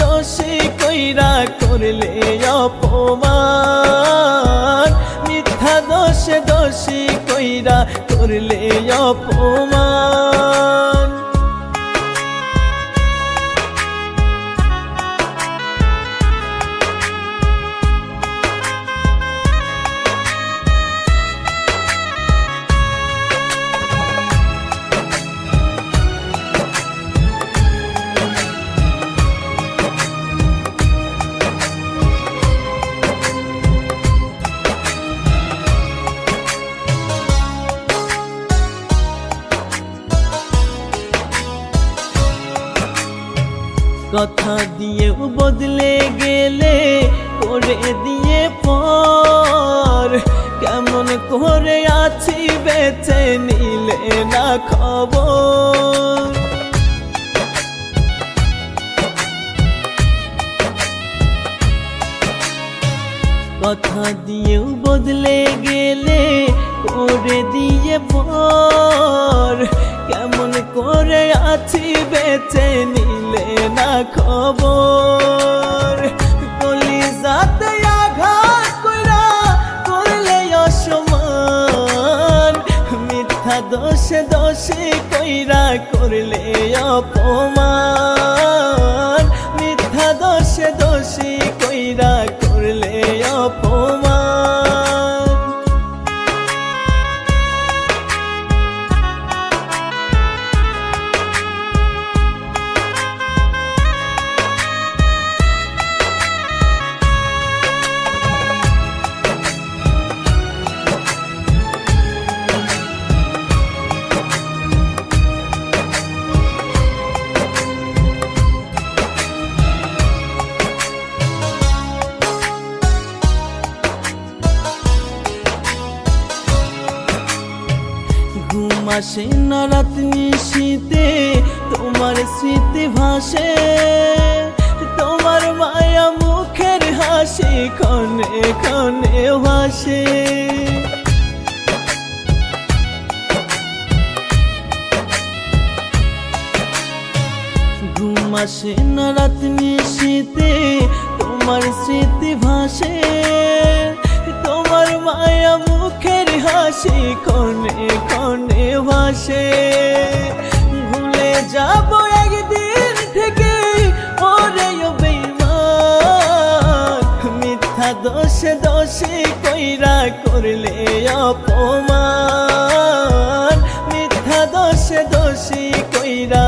দোষী কইরা করলে অপমান, মিথ্যা দোষে দোষী কইরা করলে অপমান। কথা দিয়েও বদলে গেলে করে দিয়ে পর, কেমন করে আছি বেঁচে নিলে না খবর। কথা দিয়েও বদলে গেলে করে দিয়ে পর, কেমন করে আছি বেঁচে নিলে না খবর। কলিজাতে আঘাত কইরা করলে অসম্মান, মিথ্যা দোষে দোষী কইরা করলে অপমান, মিথ্যা দোষে দোষী কইরা করলে অপমান। ঘুম আসে না রাত নিশীতে তোমার স্মৃতি ভাসে, তোমার মায়া মুখের হাসি ক্ষণে ক্ষণে ভাসে। ঘুম আসে না রাত নিশীতে তোমার স্মৃতি ভাসে, তোমার মায়া মুখের হাসি ক্ষণে ক্ষণে ভাসে। ভুলে যাব একদিন থেকে ওরে বেঈমান, মিথ্যা দোষে দোষী কইরা করলে অপমান, মিথ্যা দোষে দোষী কইরা